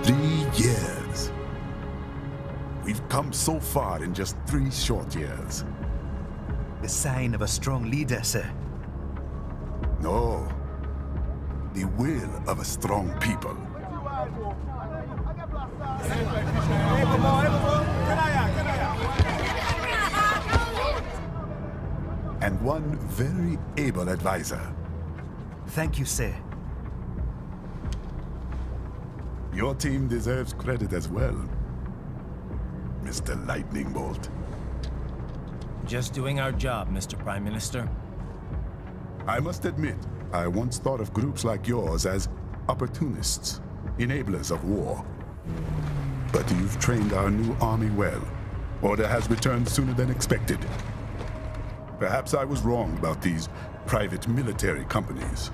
3 years. We've come so far in just 3 short years. The sign of a strong leader, sir. No. The will of a strong people. And one very able advisor. Thank you, sir. Your team deserves credit as well, Mr. Lightning Bolt. Just doing our job, Mr. Prime Minister. I must admit, I once thought of groups like yours as opportunists, enablers of war. But you've trained our new army well. Order has returned sooner than expected. Perhaps I was wrong about these private military companies.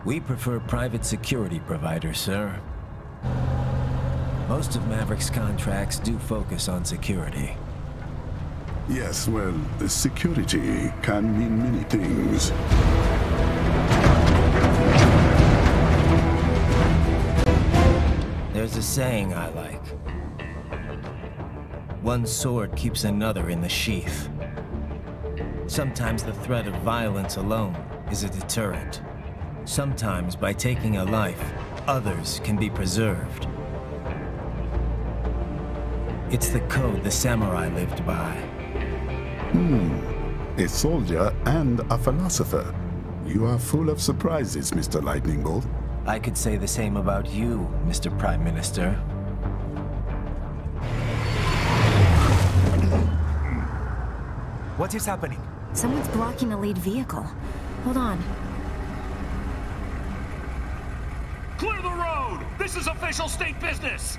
We prefer private security providers, sir. Most of Maverick's contracts do focus on security. Yes, well, security can mean many things. There's a saying I like. One sword keeps another in the sheath. Sometimes the threat of violence alone is a deterrent. Sometimes by taking a life, others can be preserved. It's the code the samurai lived by. A soldier and a philosopher. You are full of surprises, Mr. Lightning Bolt. I could say the same about you, Mr. Prime Minister. What is happening? Someone's blocking the lead vehicle. Hold on. Clear the road! This is official state business!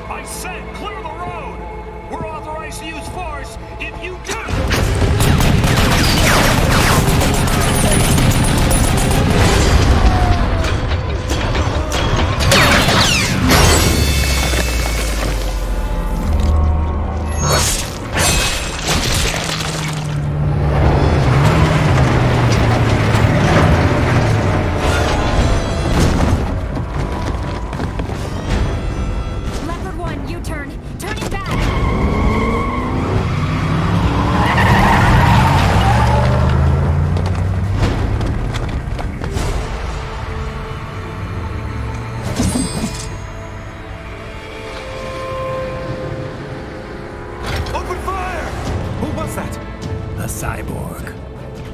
I said clear the road! We're authorized to use force if you do! Leopard 1, U-turn. Turning back. Open fire! Who was that? A cyborg.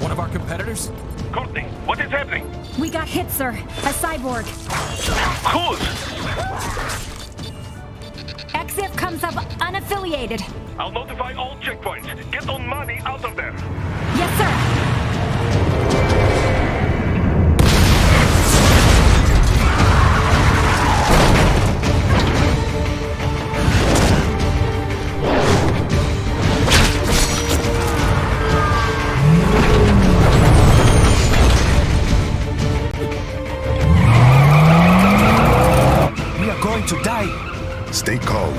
One of our competitors? Courtney, what is happening? We got hit, sir. A cyborg. Whose? XF comes up unaffiliated. I'll notify all checkpoints. Get on money out of there. Yes, sir. We are going to die. Stay calm.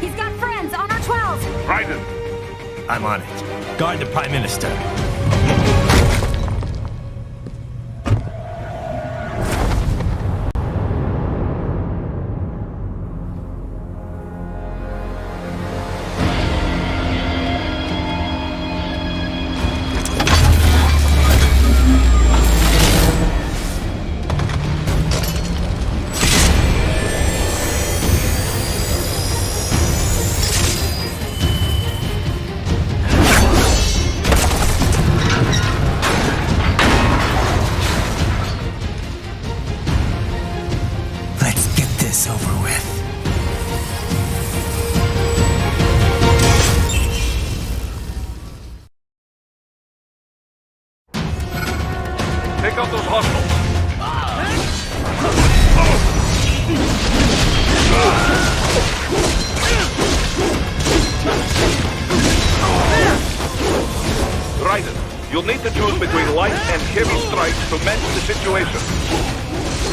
He's got friends on our 12. Ryzen, I'm on it. Guard the Prime Minister. Ryzen, you'll need to choose between light and heavy strikes to match the situation.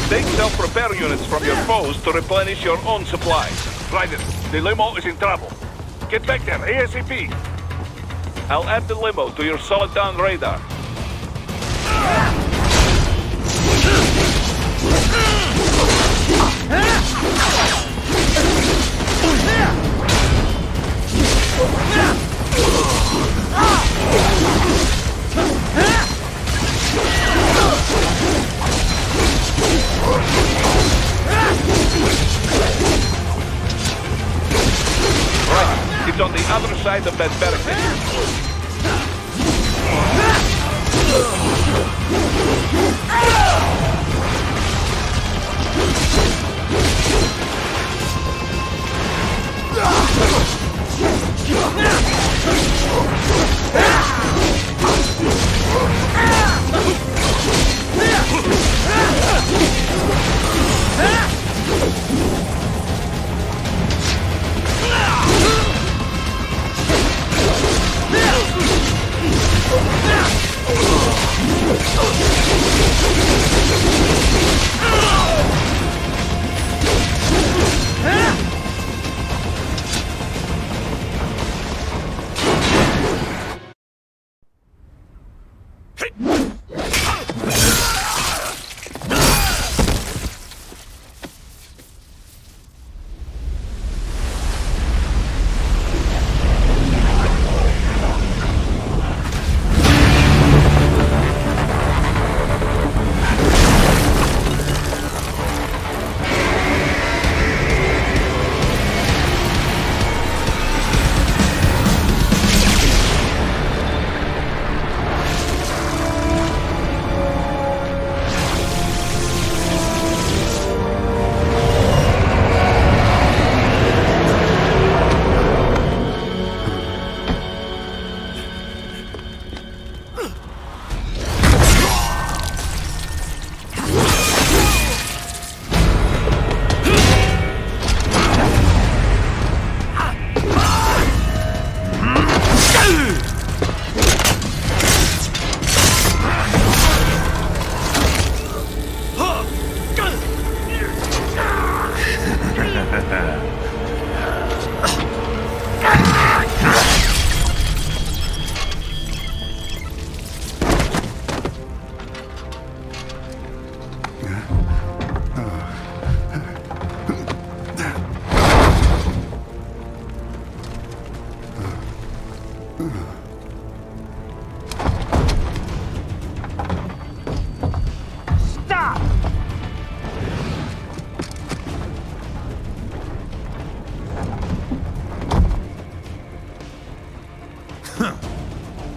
Take self-repair units from your foes to replenish your own supplies. Ryzen, the limo is in trouble. Get back there, ASAP. I'll add the limo to your solid down radar. Right, it's on the other side of that barricade.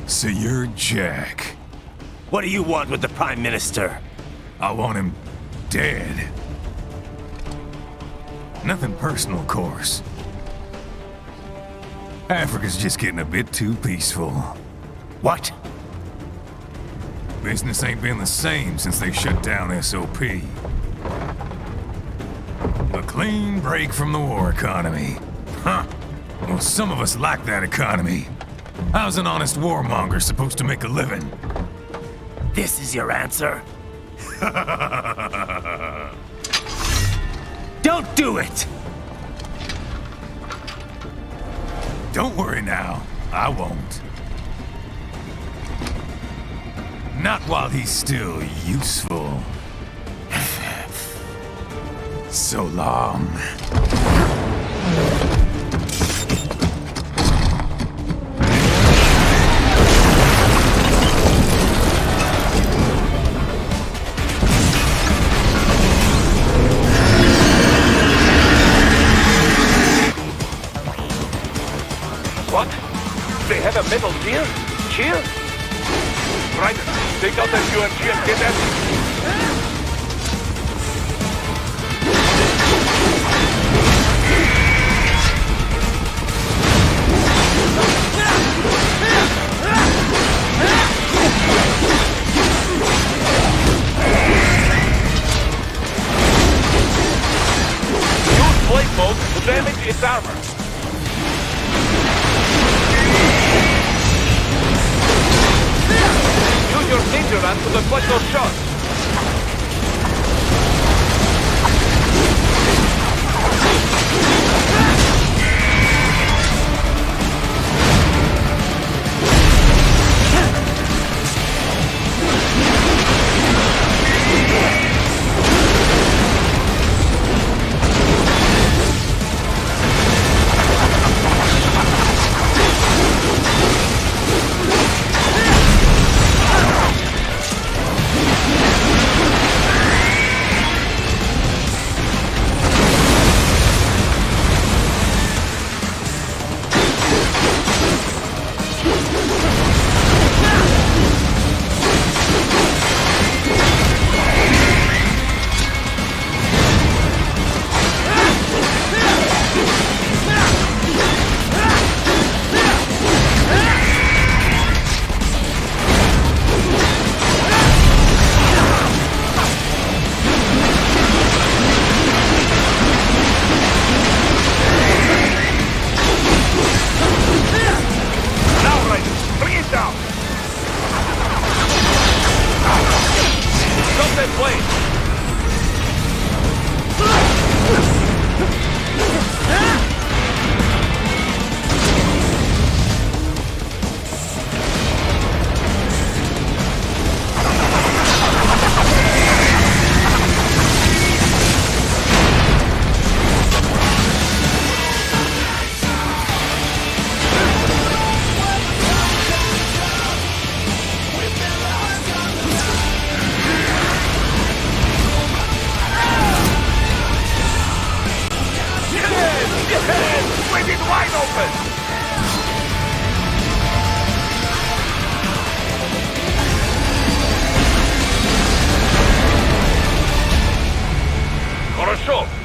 So you're Jack. What do you want with the Prime Minister? I want him dead. Nothing personal, of course. Africa's just getting a bit too peaceful. What? Business ain't been the same since they shut down SOP. A clean break from the war economy. Huh. Well, some of us like that economy. How's an honest warmonger supposed to make a living? This is your answer? Don't do it! Don't worry now. I won't. Not while he's still useful. So long. What? They have a metal gear? Cheer? Right, take out that UMG and get at it. Use blade mode to damage its armor. Use your ninja run to deflect those shots.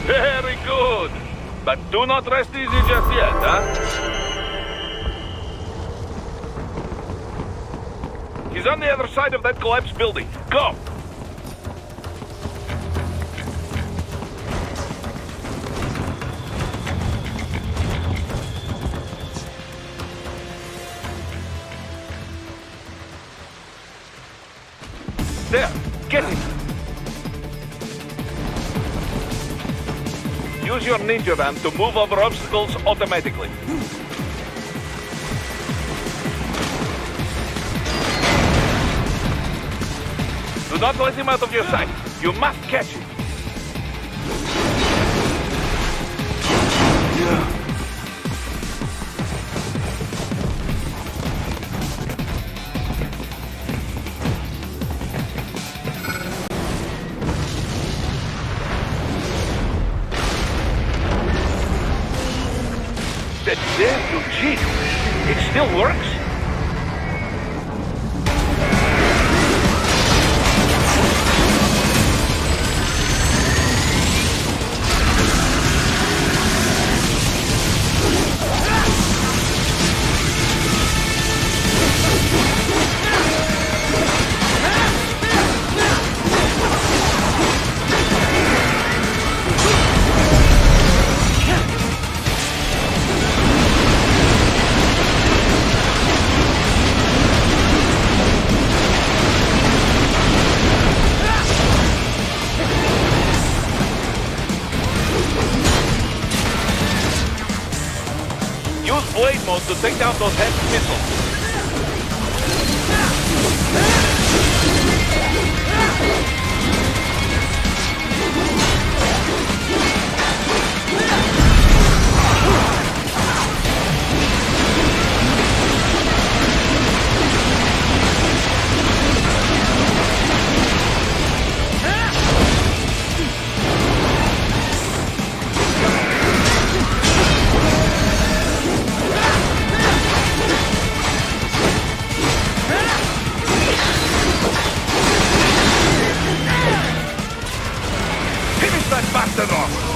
Very good. But do not rest easy just yet, huh? He's on the other side of that collapsed building. Go! There! Get him! Use your ninja ram to move over obstacles automatically. Do not let him out of your sight. You must catch him. There you cheat. It still works? Blade mode to take down those heavy missiles. Bastard off!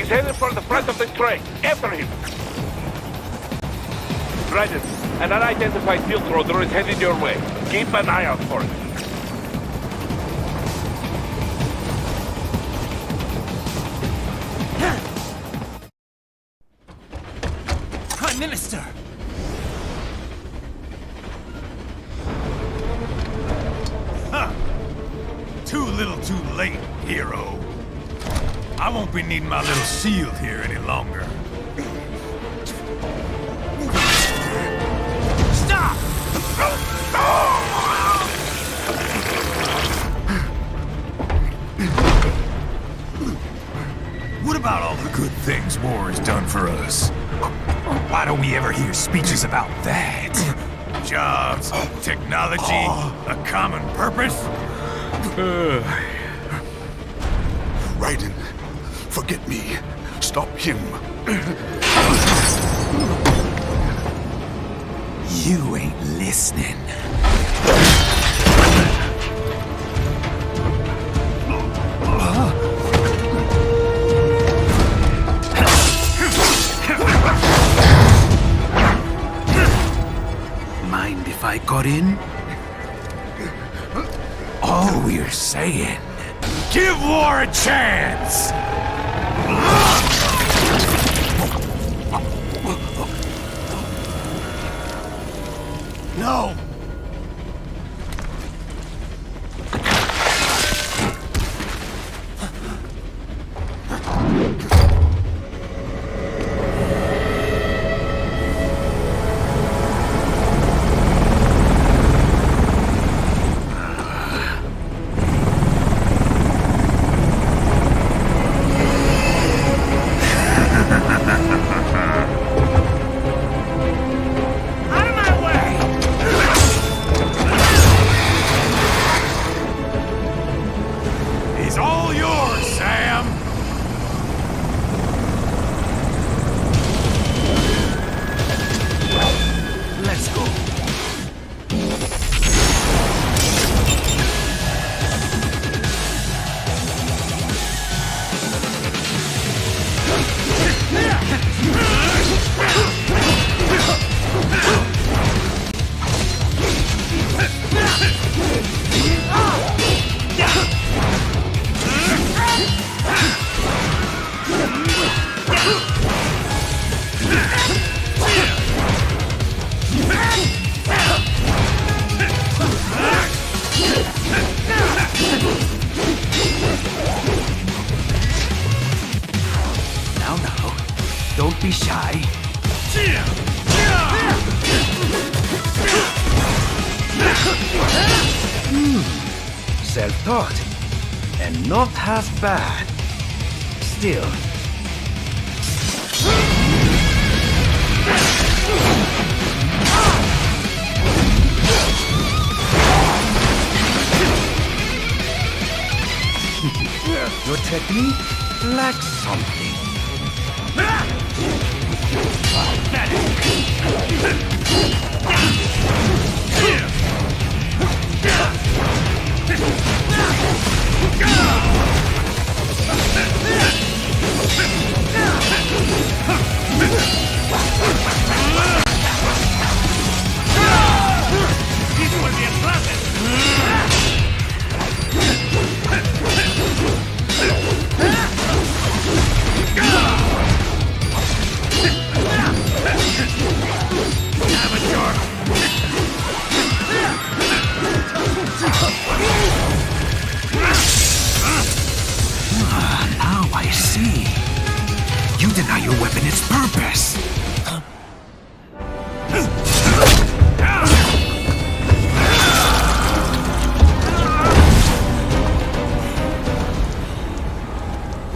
He's headed for the front of the train. After him. Radeon, an unidentified field roader is headed your way. Keep an eye out for it. Prime Minister! Too little too late, hero. I won't be needing my little shield here any longer. Stop! What about all the good things war has done for us? Why don't we ever hear speeches about that? Jobs, technology, a common purpose? Raiden, forget me. Stop him. You ain't listening. Mind if I got in? All we're saying, give war a chance! No! He's all yours, Sam! Let's go. Now, don't be shy. Self-taught, and not half bad. Still. Your technique lacks something. Now I see. You deny your weapon its purpose.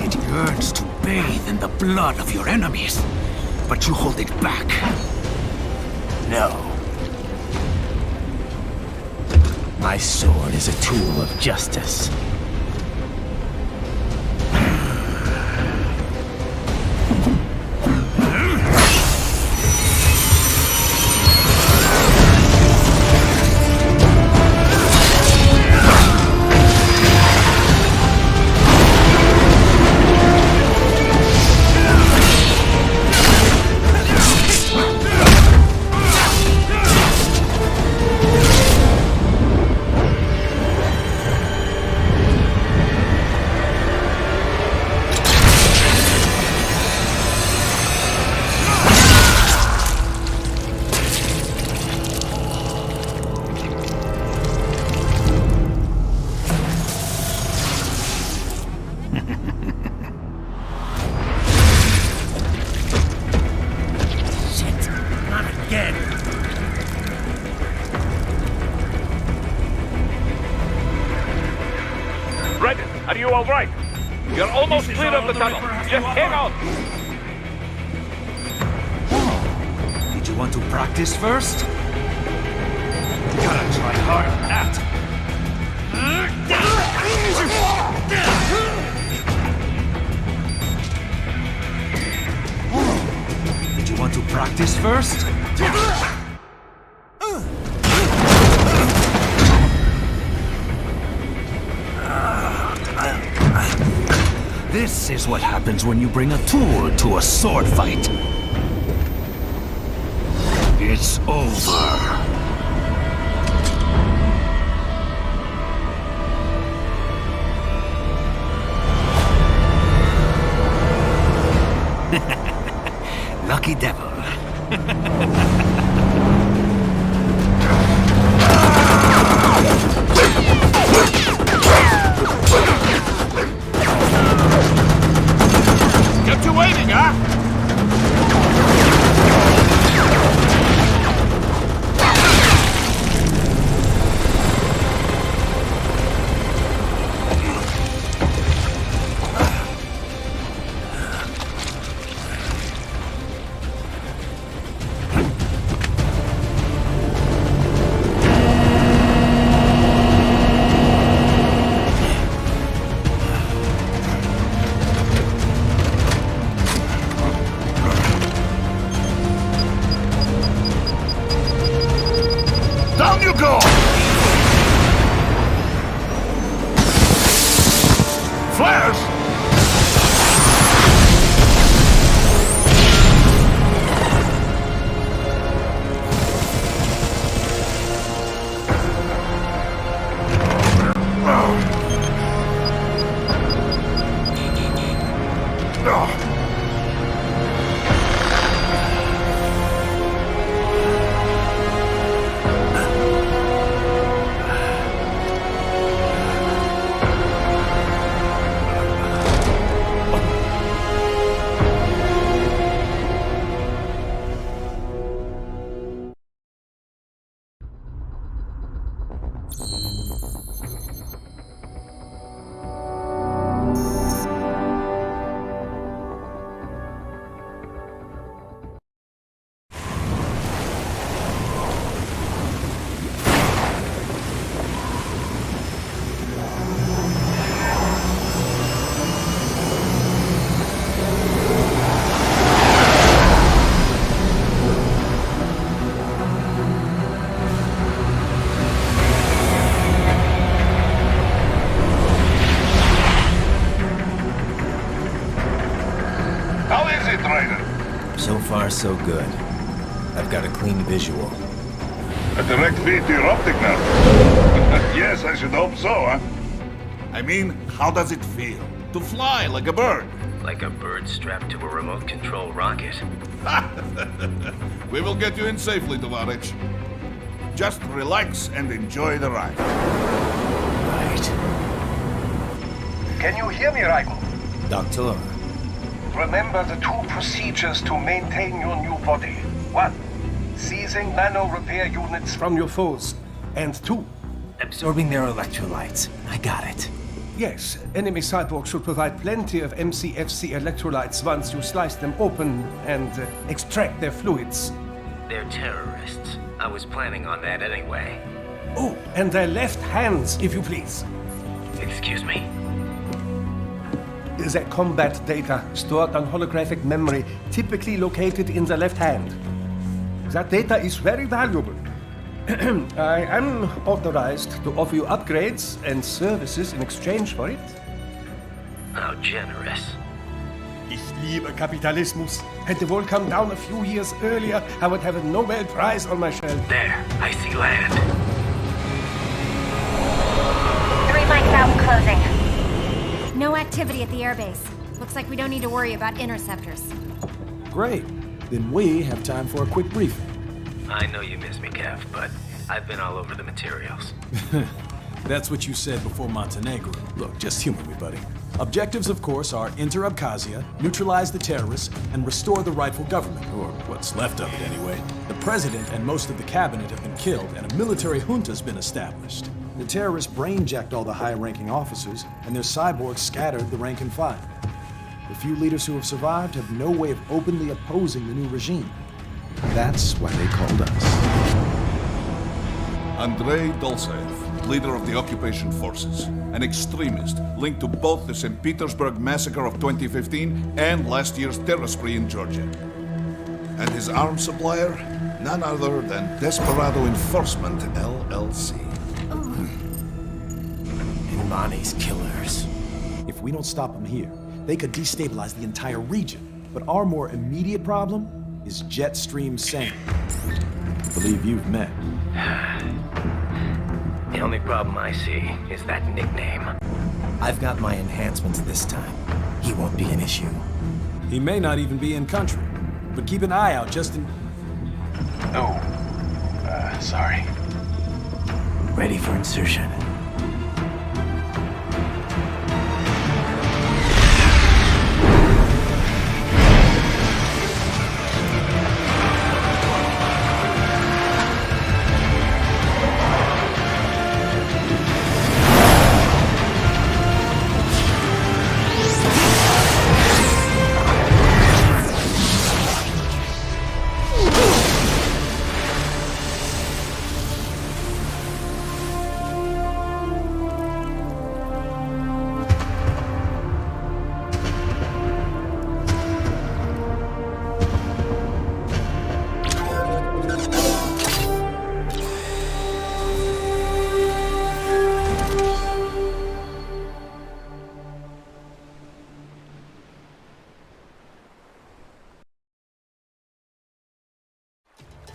It yearns to bathe in the blood of your enemies, but you hold it back. No. My sword is a tool of justice. almost clear of the tunnel. Just hang on. Did you want to practice first? Gotta try harder than that. Did you want to practice first? This is what happens when you bring a tool to a sword fight. It's over. Lucky devil. Kept you waiting, huh? Down you go! Flares! So far, so good. I've got a clean visual. A direct feed to your optic nerve. Yes, I should hope so, huh? I mean, how does it feel? To fly like a bird? Like a bird strapped to a remote control rocket. We will get you in safely, Tovarich. Just relax and enjoy the ride. Right. Can you hear me, Raiko? Doctor. Remember the two procedures to maintain your new body. 1. Seizing nano repair units from your foes. And 2. Absorbing their electrolytes. I got it. Yes, enemy cyborgs should provide plenty of MCFC electrolytes once you slice them open and extract their fluids. They're terrorists. I was planning on that anyway. Oh, and their left hands, if you please. Excuse me? The combat data stored on holographic memory, typically located in the left hand. That data is very valuable. I am authorized to offer you upgrades and services in exchange for it. How generous. Ich liebe Kapitalismus. Had the wall come down a few years earlier, I would have a Nobel Prize on my shelf. There, I see land. 3 mics out and closing. No activity at the airbase. Looks like we don't need to worry about interceptors. Great. Then we have time for a quick briefing. I know you miss me, Kev, but I've been all over the materials. That's what you said before Montenegro. Look, just humor me, buddy. Objectives, of course, are enter Abkhazia, neutralize the terrorists, and restore the rightful government, or what's left of it anyway. The president and most of the cabinet have been killed, and a military junta's been established. The terrorists brain-jacked all the high-ranking officers, and their cyborgs scattered the rank and file. few leaders who have survived have no way of openly opposing the new regime. That's why they called us. Andrei Dolzaev, leader of the occupation forces, an extremist linked to both the St. Petersburg massacre of 2015 and last year's terror spree in Georgia. And his arms supplier, none other than Desperado Enforcement, LLC. Imani's killers. If we don't stop them here, they could destabilize the entire region. But our more immediate problem is Jetstream Sam. I believe you've met. The only problem I see is that nickname. I've got my enhancements this time. He won't be an issue. He may not even be in country, but keep an eye out just in... Oh, sorry. Ready for insertion.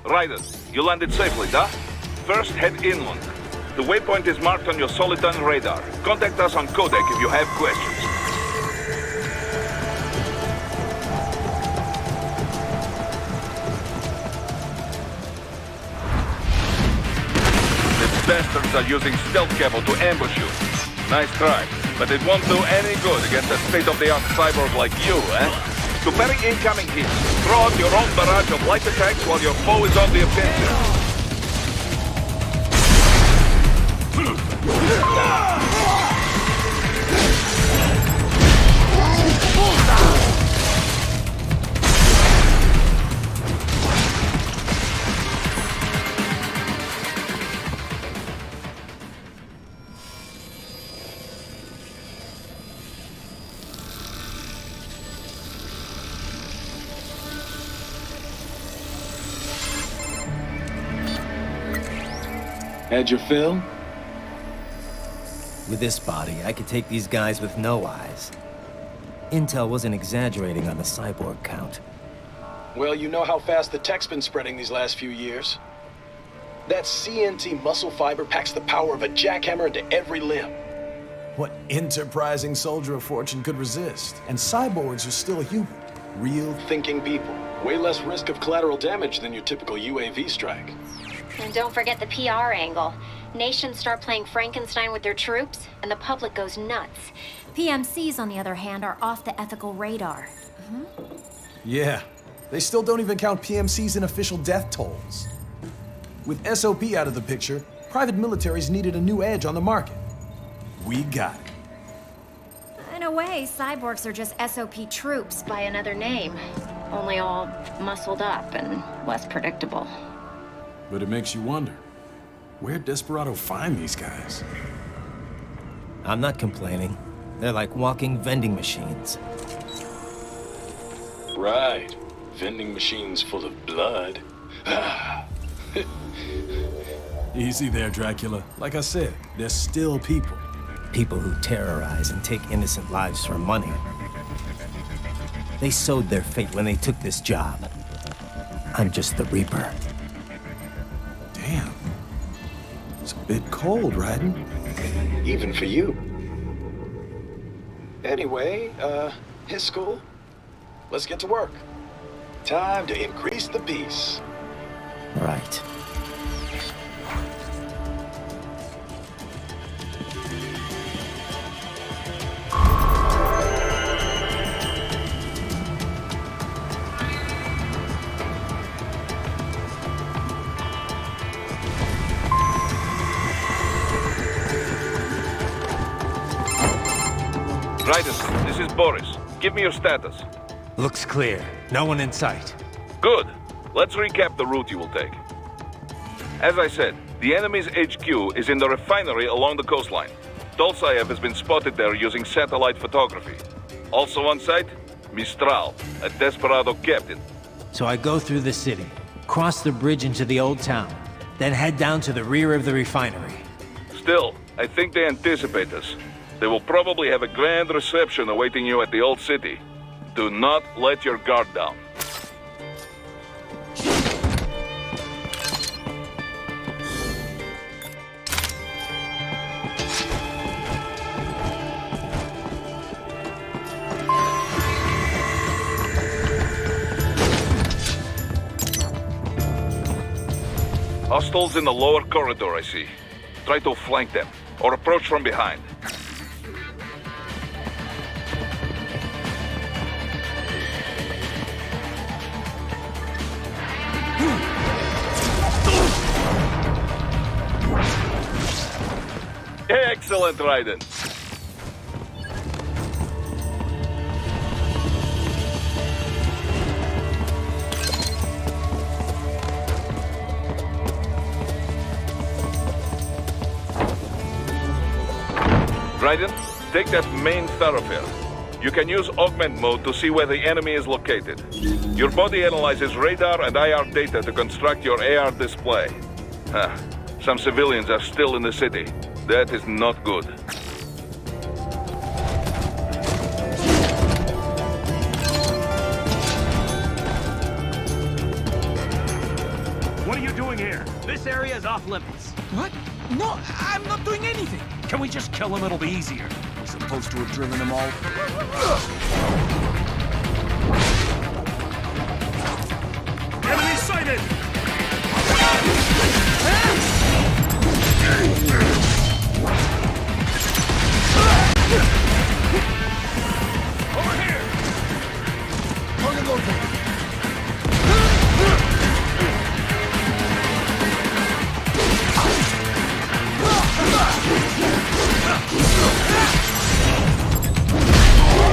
Raiden, you landed safely, da? First, head inland. The waypoint is marked on your Soliton radar. Contact us on Codec if you have questions. The bastards are using stealth cable to ambush you. Nice try, but it won't do any good against a state-of-the-art cyborg like you, eh? To parry incoming hits, throw out your own barrage of light attacks while your foe is on the offensive. Had your fill? With this body, I could take these guys with no eyes. Intel wasn't exaggerating on the cyborg count. Well, you know how fast the tech's been spreading these last few years. That CNT muscle fiber packs the power of a jackhammer into every limb. What enterprising soldier of fortune could resist? And cyborgs are still human. Real thinking people. Way less risk of collateral damage than your typical UAV strike. And don't forget the PR angle. Nations start playing Frankenstein with their troops, and the public goes nuts. PMCs, on the other hand, are off the ethical radar. Yeah, they still don't even count PMCs in official death tolls. With SOP out of the picture, private militaries needed a new edge on the market. We got it. In a way, cyborgs are just SOP troops by another name. Only all muscled up and less predictable. But it makes you wonder, where'd Desperado find these guys? I'm not complaining. They're like walking vending machines. Right. Vending machines full of blood. Easy there, Dracula. Like I said, they're still people. People who terrorize and take innocent lives for money. They sowed their fate when they took this job. I'm just the Reaper. Damn. It's a bit cold, Radeon. Even for you. Anyway, his school. Let's get to work. Time to increase the peace. Right. Raiden, this is Boris. Give me your status. Looks clear. No one in sight. Good. Let's recap the route you will take. As I said, the enemy's HQ is in the refinery along the coastline. Dolzaev has been spotted there using satellite photography. Also on site, Mistral, a desperado captain. So I go through the city, cross the bridge into the old town, then head down to the rear of the refinery. Still, I think they anticipate us. They will probably have a grand reception awaiting you at the old city. Do not let your guard down. Hostiles in the lower corridor, I see. Try to flank them, or approach from behind. Excellent, Radeon. Radeon, take that main thoroughfare. You can use augment mode to see where the enemy is located. Your body analyzes radar and IR data to construct your AR display. Some civilians are still in the city. That is not good. What are you doing here? This area is off limits. What? No, I'm not doing anything. Can we just kill him? It'll be easier. We're supposed to have driven them all. Enemy sighted! Over here! Target located.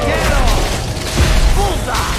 Get off! Bullseye!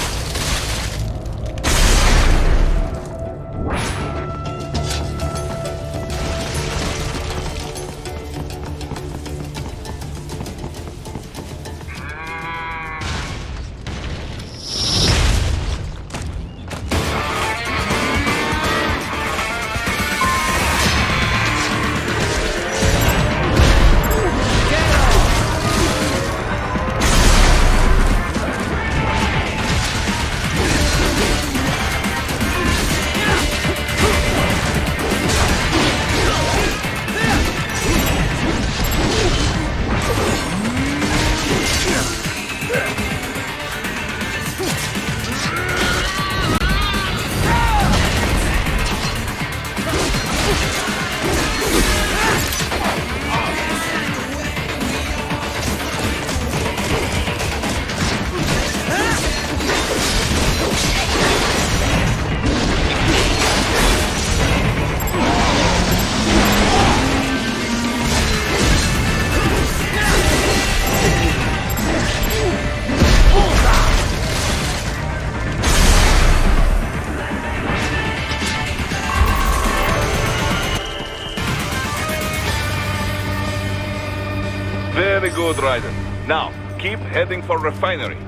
Very good, Radeon. Now, keep heading for refinery.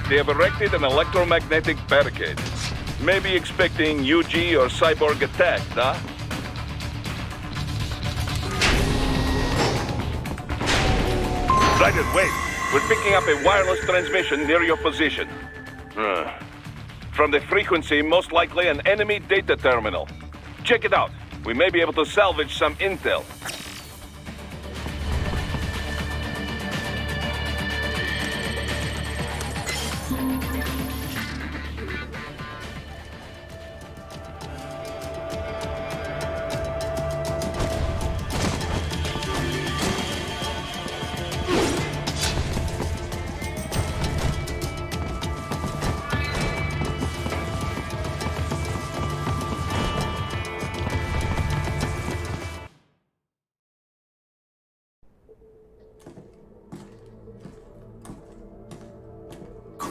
They have erected an electromagnetic barricade. Maybe expecting UG or cyborg attack, huh? Radeon, wait. We're picking up a wireless transmission near your position. From the frequency, most likely an enemy data terminal. Check it out. We may be able to salvage some intel.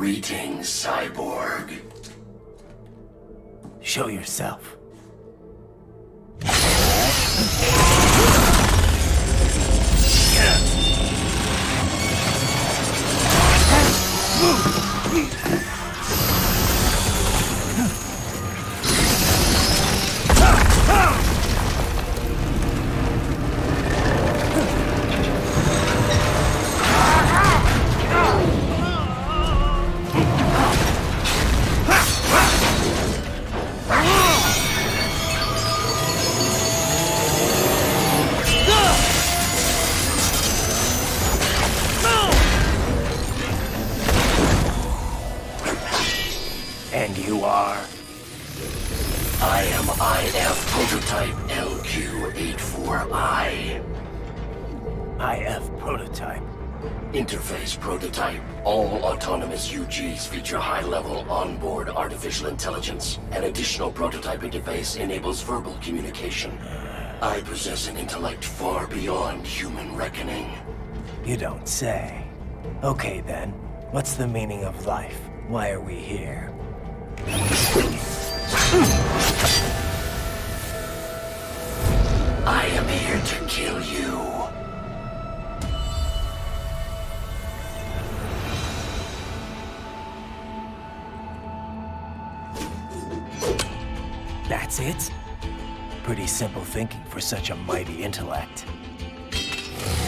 Greetings, cyborg. Show yourself. And you are? I am IF Prototype LQ84I. IF Prototype. Interface Prototype. All autonomous UGs feature high-level onboard artificial intelligence. An additional prototype interface enables verbal communication. I possess an intellect far beyond human reckoning. You don't say. Okay then, what's the meaning of life? Why are we here? I am here to kill you. That's it? Pretty simple thinking for such a mighty intellect.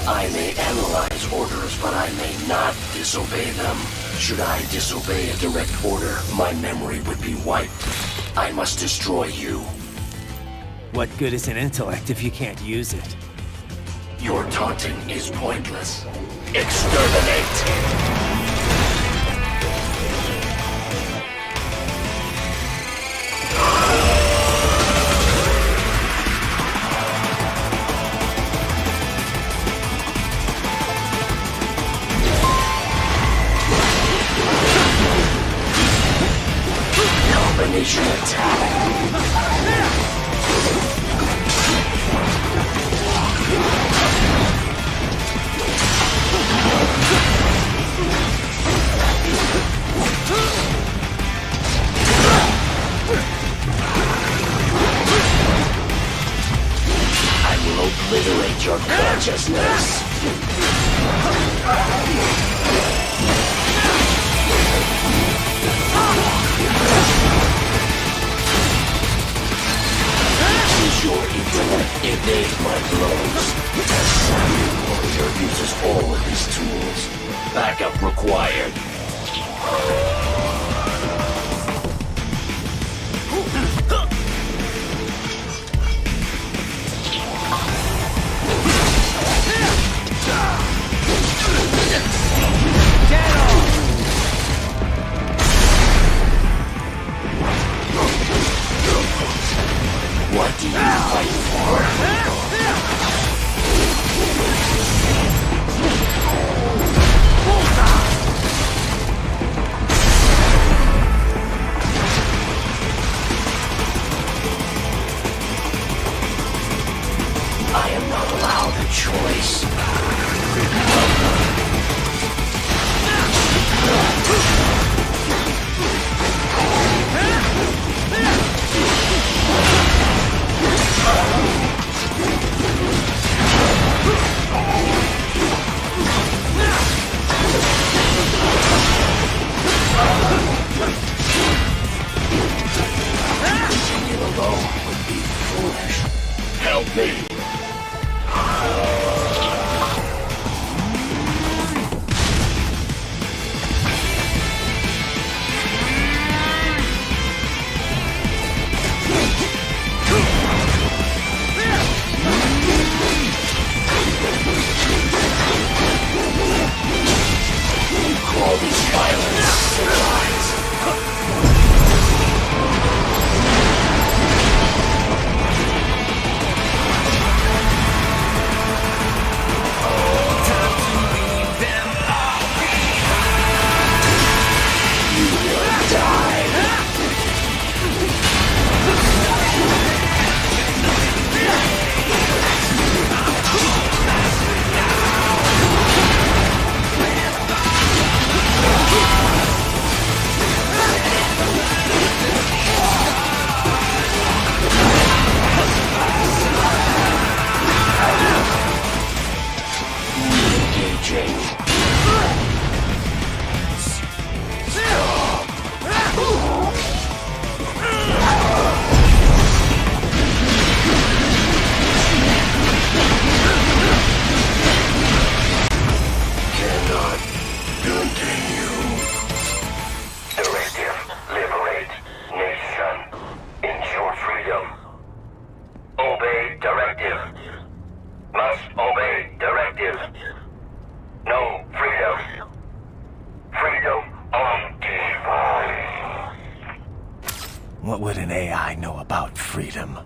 I may analyze orders, but I may not disobey them. Should I disobey a direct order, my memory would be wiped. I must destroy you. What good is an intellect if you can't use it? Your taunting is pointless. Exterminate! Combination attack. I will obliterate your consciousness. Use your intellect, evade my blows. The savvy warrior uses all of his tools. Backup required. What do you fight for? I am not allowed a choice. Continue alone would be foolish. Help me. You call these violence civilized. I know about freedom.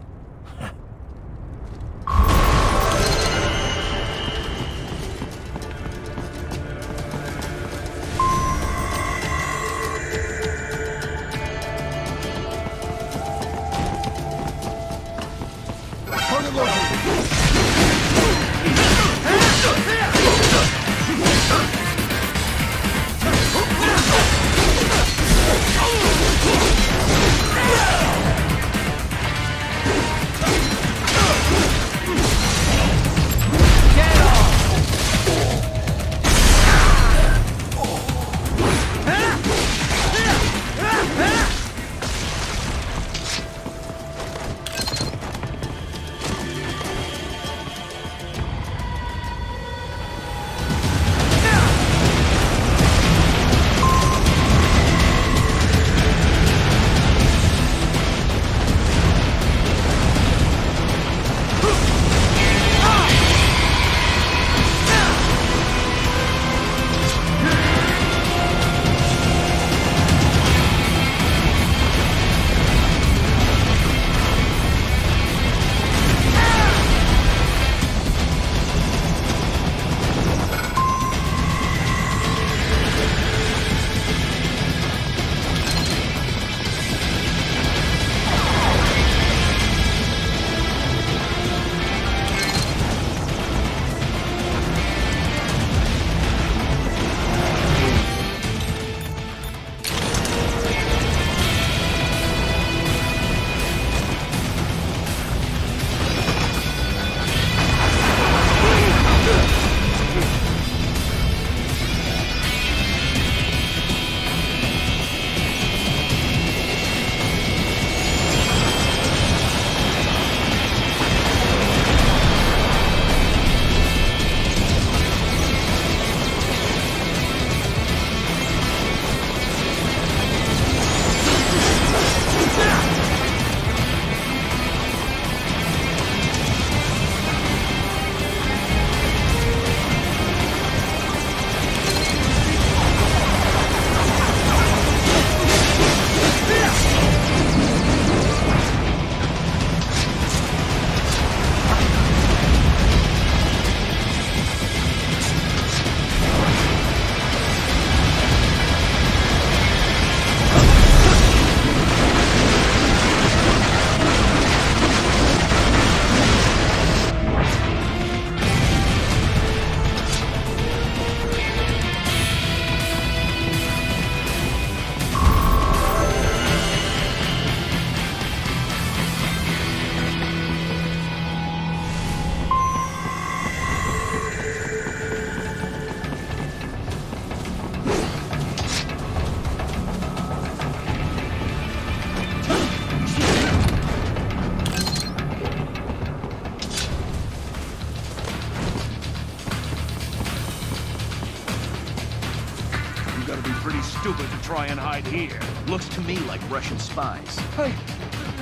Stupid to try and hide here. Looks to me like Russian spies. Hey,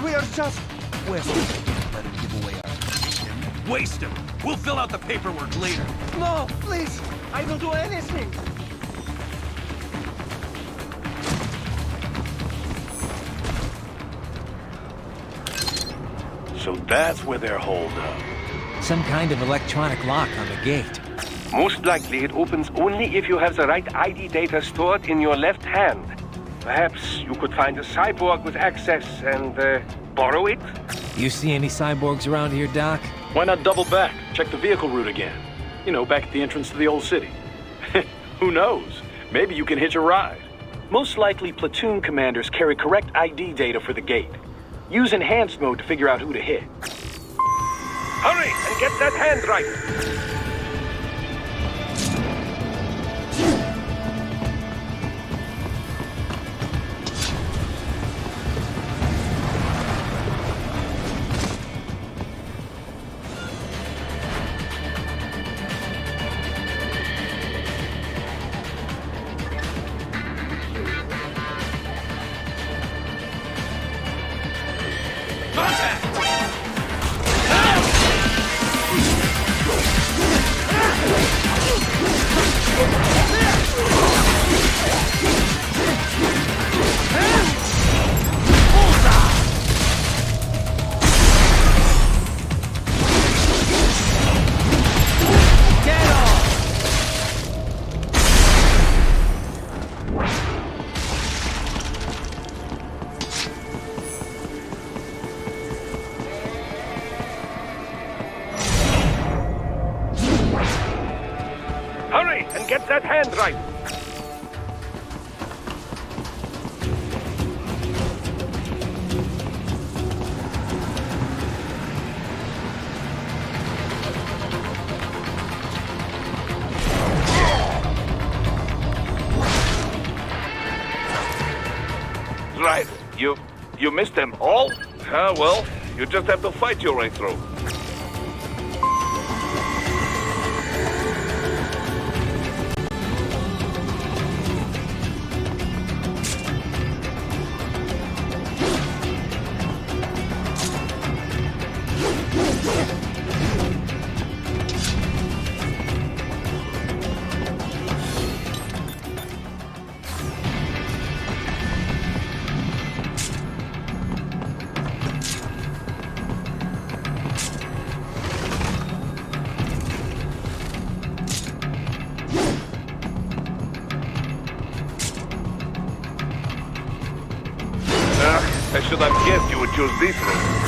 we are just... We're stupid. Let him give away our position. Waste him. We'll fill out the paperwork later. No, please. I will do anything. So that's where they're holed up. Some kind of electronic lock on the gate. Most likely it opens only if you have the right ID data stored in your left hand. Perhaps you could find a cyborg with access and borrow it? You see any cyborgs around here, Doc? Why not double back? Check the vehicle route again. You know, back at the entrance to the old city. Who knows? Maybe you can hitch a ride. Most likely platoon commanders carry correct ID data for the gate. Use enhanced mode to figure out who to hit. Hurry and get that hand right! that hand right. Right. You missed them all? Well, you just have to fight your way through. I should have guessed you would choose this route.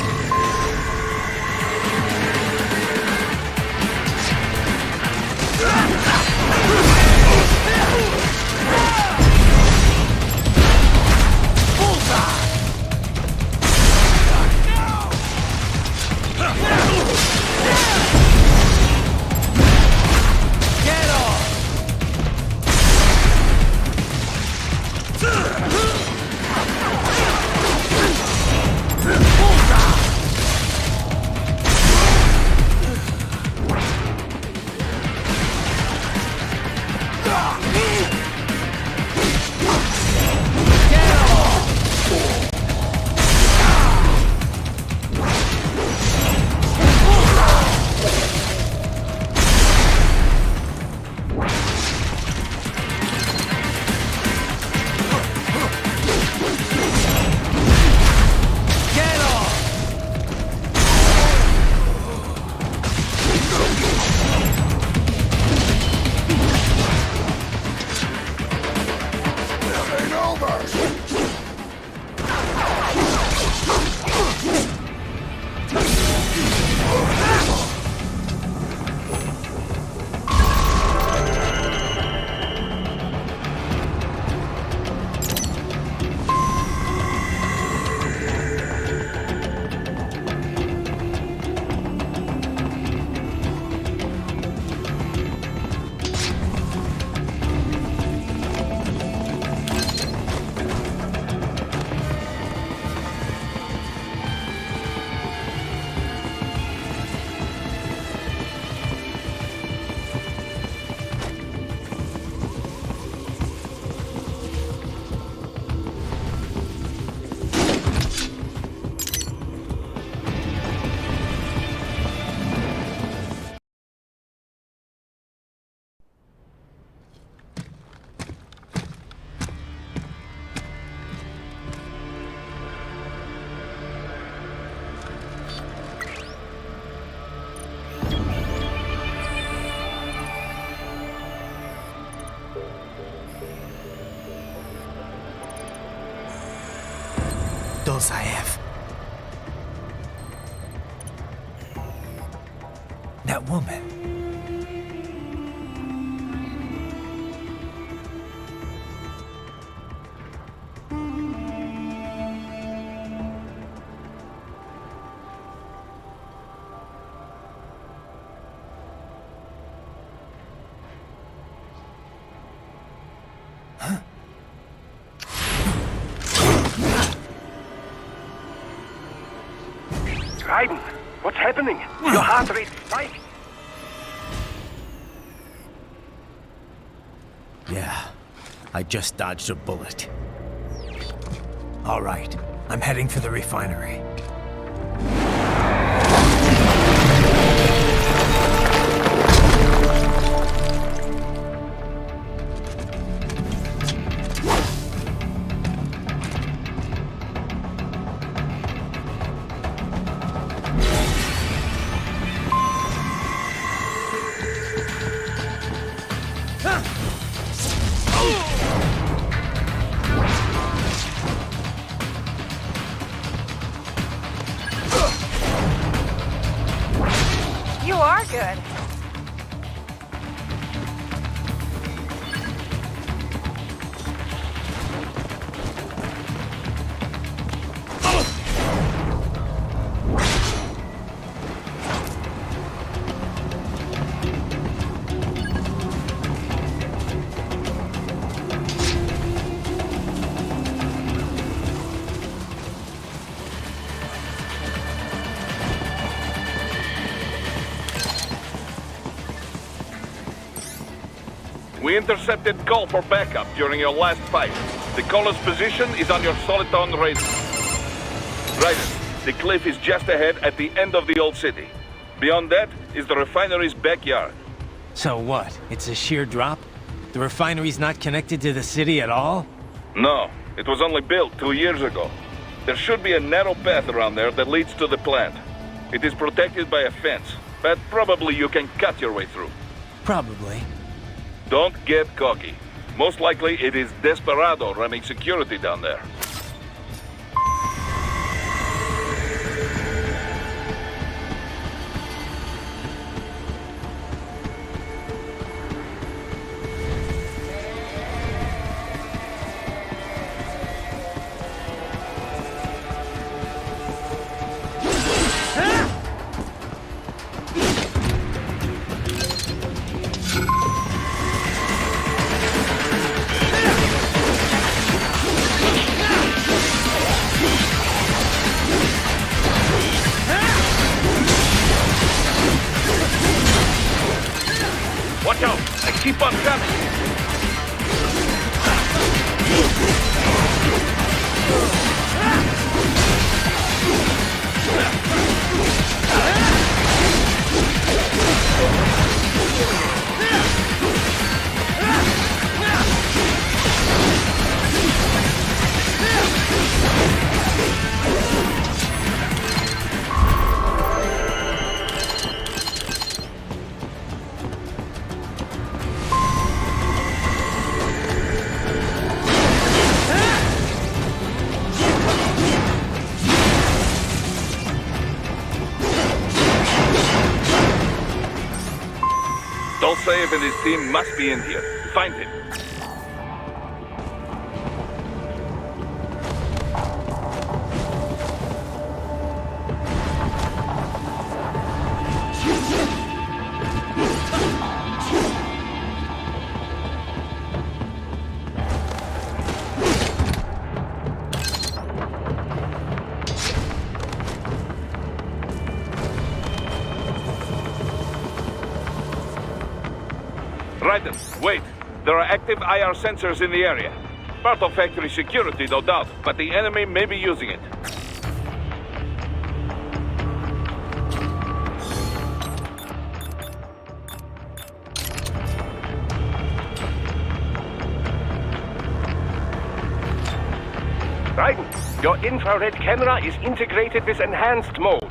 Those I have. That woman. Raiden, what's happening? Your heart rate spiked. Yeah, I just dodged a bullet. All right, I'm heading for the refinery. You are good. We intercepted call for backup during your last fight. The caller's position is on your Soliton radar. Ryzen, the cliff is just ahead at the end of the old city. Beyond that is the refinery's backyard. So what? It's a sheer drop? The refinery's not connected to the city at all? No, it was only built 2 years ago. There should be a narrow path around there that leads to the plant. It is protected by a fence, but probably you can cut your way through. Probably. Don't get cocky. Most likely it is Desperado running security down there. Watch out! I keep on coming! Dolcev and his team must be in here. Find him. Radeon, wait. There are active IR sensors in the area. Part of factory security, no doubt, but the enemy may be using it. Raiden, your infrared camera is integrated with enhanced mode.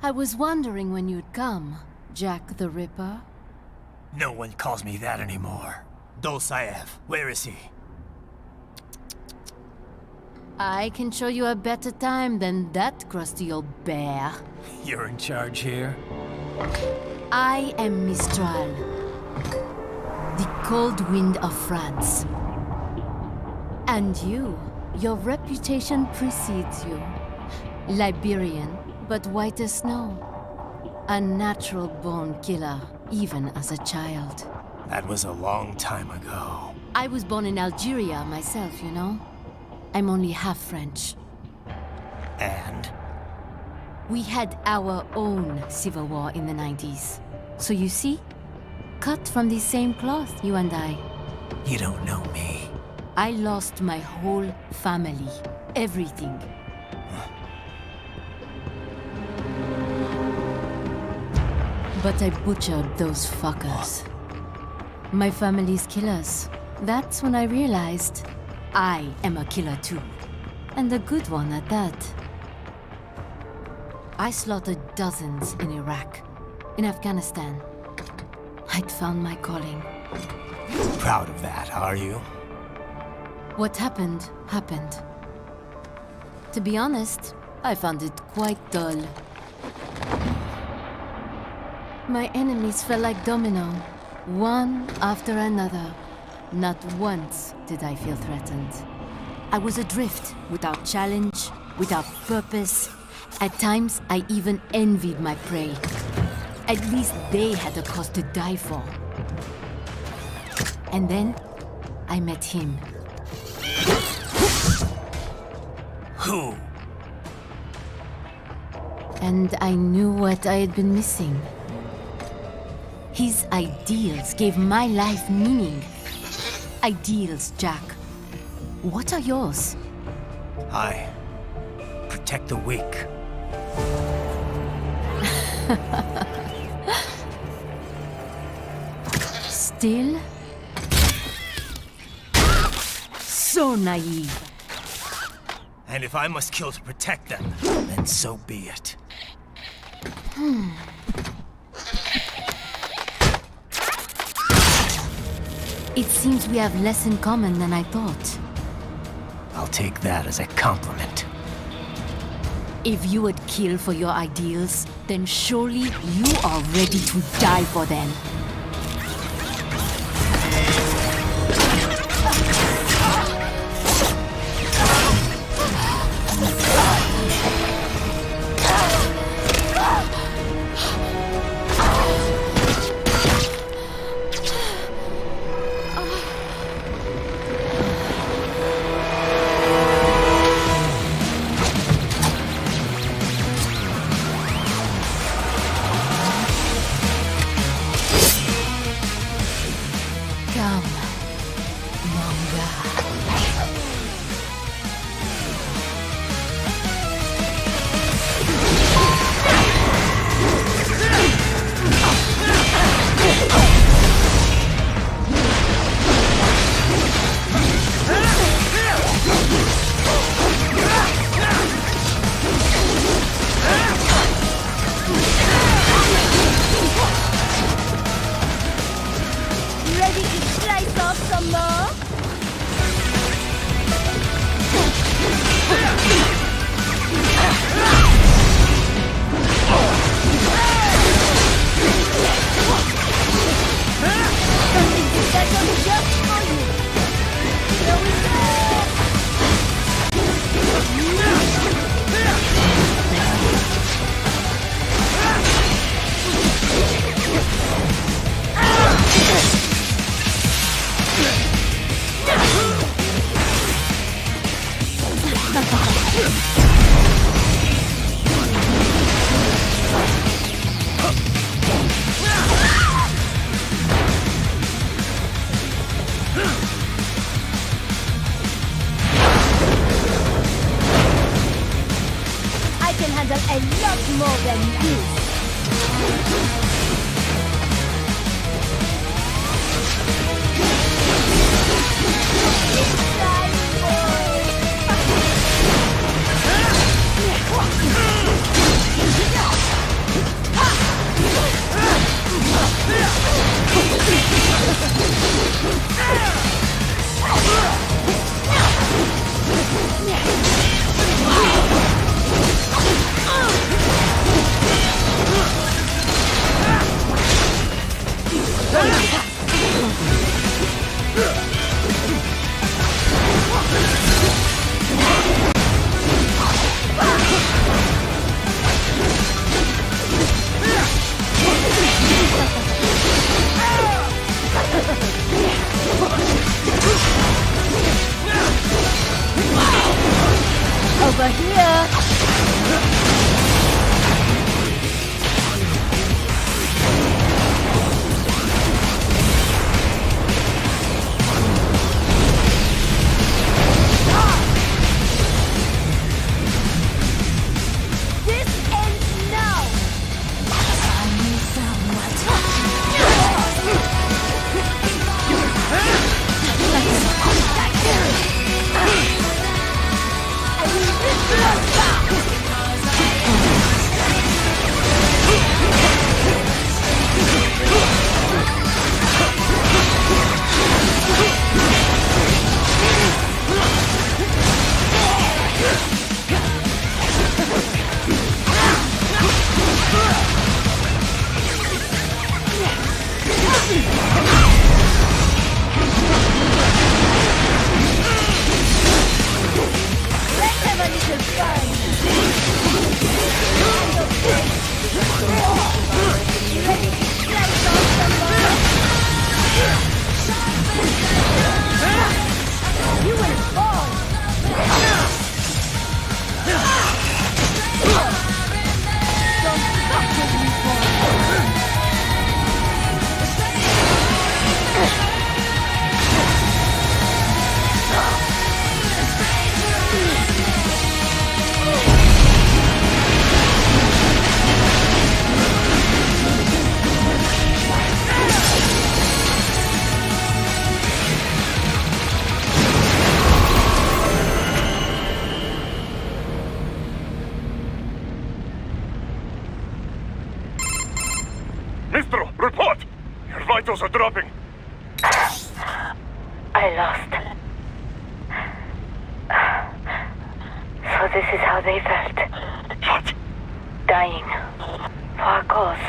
I was wondering when you'd come, Jack the Ripper. No one calls me that anymore. Dolsaev, where is he? I can show you a better time than that crusty old bear. You're in charge here? I am Mistral, the cold wind of France. And your reputation precedes you. Liberian, but white as snow. A natural-born killer, even as a child. That was a long time ago. I was born in Algeria myself, you know? I'm only half French. And? We had our own civil war in the 90s. So you see? Cut from the same cloth, you and I. You don't know me. I lost my whole family. Everything. But I butchered those fuckers. My family's killers. That's when I realized I am a killer too. And a good one at that. I slaughtered dozens in Iraq, in Afghanistan. I'd found my calling. Proud of that, are you? What happened, happened. To be honest, I found it quite dull. My enemies fell like domino, one after another. Not once did I feel threatened. I was adrift, without challenge, without purpose. At times, I even envied my prey. At least they had a cause to die for. And then, I met him. Who? And I knew what I had been missing. His ideals gave my life meaning. Ideals, Jack. What are yours? I protect the weak. Still? So naive. And if I must kill to protect them, then so be it. It seems we have less in common than I thought. I'll take that as a compliment. If you would kill for your ideals, then surely you are ready to die for them. Mistro, report! Your vitals are dropping. I lost. So this is how they felt. What? Dying. For a cause.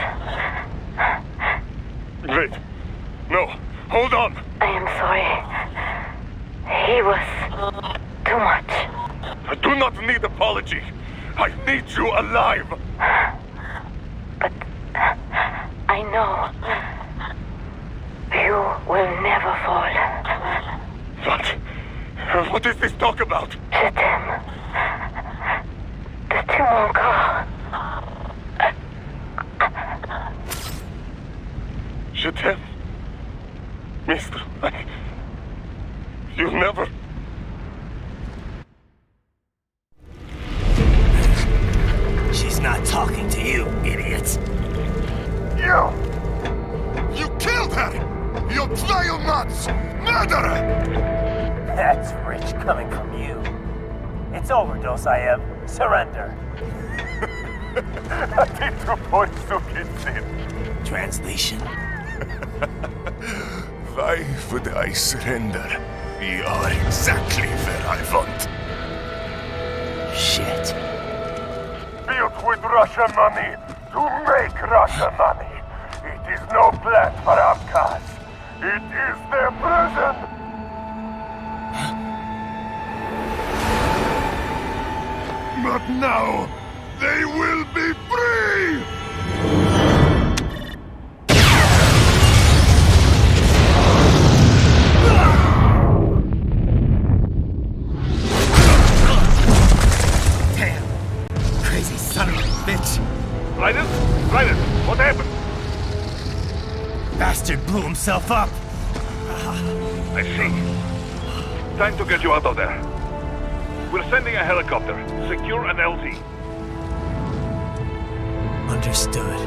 Wait. No. Hold on. I am sorry. He was too much. I do not need apology. I need you alive. But I know you will never fall. What? What is this talk about? Je t'aime. De tout mon corps. Je t'aime. Mister, you never... She's not talking to you, idiot. You killed her! You trial nuts! Murderer! That's rich coming from you. It's overdose, I am. Surrender. Translation? Why would I surrender? We are exactly where I want. Shit. Built with Russian money to make Russian money. It is no plan for outcasts. It is their prison. But now, they will be free! Damn! Crazy son of a bitch! Ryzen? Ryzen, what happened? Bastard blew himself up! I see. Time to get you out of there. We're sending a helicopter. Secure an LZ. Understood.